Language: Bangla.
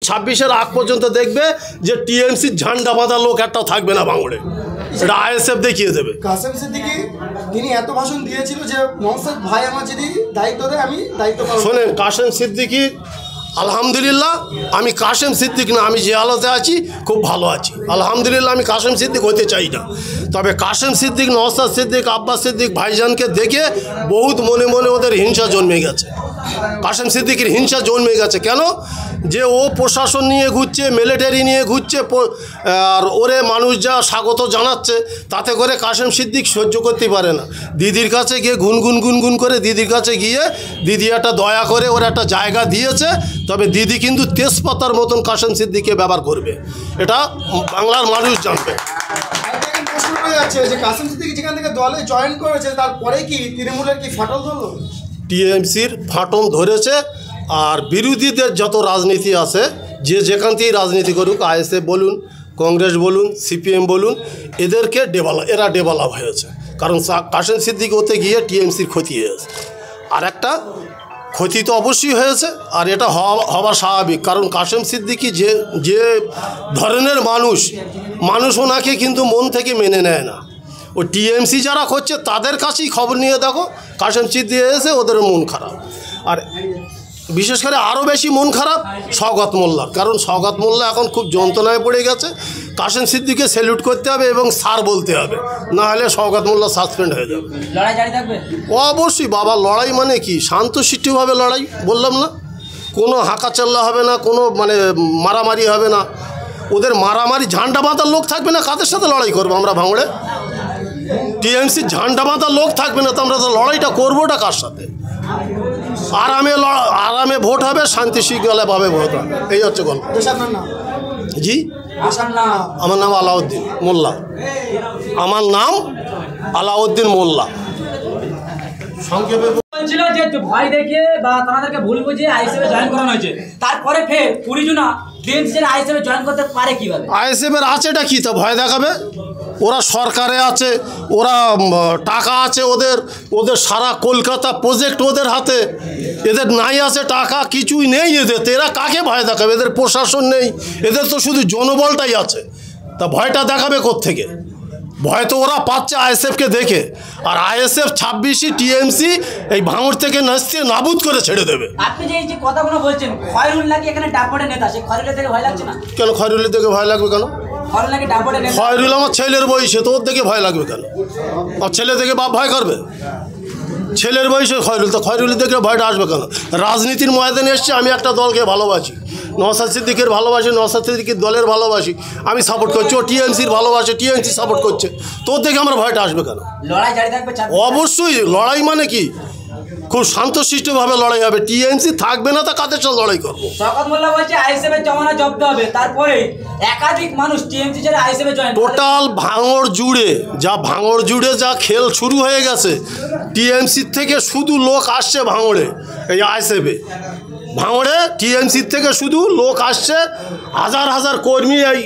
26-এর আগ পর্যন্ত দেখবে যে টিএমসির ঝান্ডা বাঁধা লোক একটাও থাকবে না ভাঙড়ে। এটা আইএসএফ দেখিয়ে দেবে। কাসেম সিদ্দিকী তিনি এত ভাষণ দিয়েছিল যে নওশাদ ভাই আমার যদি দায়িত্ব দেয় আমি দায়িত্ব পালন। শোনেন, কাসেম সিদ্দিকী আলহামদুলিল্লাহ, আমি কাসেম সিদ্দিক না, আমি যে হালতে আছি খুব ভালো আছি আলহামদুলিল্লাহ। আমি কাসেম সিদ্দিক হতে চাই না, তবে কাসেম সিদ্দিক, নওশাদ সিদ্দিক, আব্বাস সিদ্দিক ভাইজানকে দেখে বহুত মনে মনে ওদের হিংসা জন্মে গেছে। কাসেম সিদ্দিকের হিংসা জন্মে গেছে কেন? যে ও প্রশাসন নিয়ে ঘুরছে, মিলিটারি নিয়ে ঘুরছে, আর ওরে মানুষ যা স্বাগত জানাচ্ছে, তাতে করে কাসেম সিদ্দিক সহ্য করতে পারে না। দিদির কাছে গিয়ে গুনগুন করে দিদির কাছে গিয়ে দিদি একটা দয়া করে ওর একটা জায়গা দিয়েছে, তবে দিদি কিন্তু তেজপাতার মতন কাসেম সিদ্দিককে ব্যবহার করবে, এটা বাংলার মানুষ জানবে। কাসেম সিদ্দিকী যেখান থেকে দলে জয়েন করেছে তারপরে কি তৃণমূলের কি ফাটল ধরলো? টিএমসির ফাটল ধরেছে। আর বিরোধীদের যত রাজনীতি আছে, যে যেখান থেকেই রাজনীতি করুক, আইএসএফ বলুন, কংগ্রেস বলুন, সিপিএম বলুন, এদেরকে এরা ডেভেলপ হয়েছে। কারণ কাসেম সিদ্দিকী হতে গিয়ে টিএমসির ক্ষতি হয়েছে। আর একটা ক্ষতি তো অবশ্যই হয়েছে, আর এটা হওয়া স্বাভাবিক। কারণ কাসেম সিদ্দিকী যে ধরনের মানুষ ওনাকে কিন্তু মন থেকে মেনে নেয় না। ও টিএমসি যারা করছে তাদের কাছেই খবর নিয়ে দেখো, কাসেম সিদ্দিকী এসে ওদের মন খারাপ। আর বিশেষ করে আরও বেশি মন খারাপ শওকত মোল্লার, কারণ শওকত মোল্লা এখন খুব যন্ত্রণায় পড়ে গেছে। কাসেম সিদ্দিকীকে স্যালুট করতে হবে এবং স্যার বলতে হবে, না হলে শওকত মোল্লা সাসপেন্ড হয়ে যাবে। লড়াই জারি থাকবে অবশ্যই বাবা। লড়াই মানে কি? শান্তশিষ্টভাবে লড়াই, বললাম না, কোনো হাঁকাচাল্লা হবে না, কোনো মারামারি হবে না। ওদের মারামারি ঝান্ডা বাঁধার লোক থাকবে না, কাদের সাথে লড়াই করবো আমরা ভাঙড়ে? টিএমসির ঝান্ডা বাঁধার লোক থাকবে না, তো আমরা তো লড়াইটা করবোটা কার সাথে? আরামে ভোট হবে, শান্তি শৃঙ্খলাভাবে ভোট হবে, এই হচ্ছে গল্প। জি, আমার নাম আলাউদ্দিন মোল্লা। আমার নাম আলাউদ্দিন মোল্লা। সংক্ষেপে বলছিল যে ভয় দেখে বা তাদেরকে ভুল বুঝিয়ে আইএসএফ এ জয়েন করানো হয়েছে, তারপরে ফের 20 জন টিএমসি আইএসএফ এ জয়েন করতে পারে কিভাবে? আইএসএফ এর আছেটা কি? তা ভয় দেখাবে? ওরা সরকারে আছে, ওরা টাকা আছে, ওদের সারা কলকাতা প্রজেক্ট ওদের হাতে, এদের নাই আছে টাকা, কিছুই নেই এদের। এরা কাকে ভয় দেখাবে? এদের প্রশাসন নেই, এদের তো শুধু জনবলটাই আছে। তা ভয়টা দেখাবে কোত্থেকে? ভয় তো ওরা পাচ্ছে আইএসএফকে দেখে। আর আইএসএফ 26 টিএমসি এই ভাঙড় থেকে নাচতে নাবুদ করে ছেড়ে দেবে। আপনি যে কথাগুলো বলছেন, খয়রুল নাকি এখানে ডাপড়ে নেতা, সেই খয়রুলের থেকে ভয় লাগছে না? কেন খয়রুলের থেকে ভয় লাগবে কেন? খয়রুল নাকি ডাপড়ে নেতা। খয়রুল আমার ছেলের বয়সে, তো ওর দেখে ভয় লাগবে কেন? আর ছেলে থেকে বাপ ভয় করবে? ছেলের বয়সে খয়রুল, তো খয়রুলের দেখে ভয়টা আসবে কেন? রাজনীতির ময়দানে এসছে, আমি একটা দলকে ভালোবাসি, নওশাদ সিদ্দিকের ভালোবাসি, নওশাদ সিদ্দিকের দলের ভালোবাসি, আমি সাপোর্ট করছি। ও টিএমসির ভালোবাসে, টিএমসি সাপোর্ট করছে, তোর দেখে আমার ভয়টা আসবে কেন? লড়াই জারি থাকবে? অবশ্যই লড়াই মানে কি? খুব শান্তশিষ্টভাবে লড়াই হবে। টিএমসি থাকবে না, তা কাদের সাথে লড়াই করবো? শওকত মোল্লা বলছে আইএসএফ এর জমানা জব্দ হবে, তারপরে একাধিক মানুষ টিএমসি ছেড়ে আইএসএফ এ জয়েন। টোটাল ভাঙড় জুড়ে যা খেল শুরু হয়ে গেছে, টিএমসি থেকে শুধু লোক আসছে ভাঙড়ে, এই আইএসএফে ভাঙড়ে টিএমসি থেকে শুধু লোক আসছে, হাজার হাজার কর্মী এই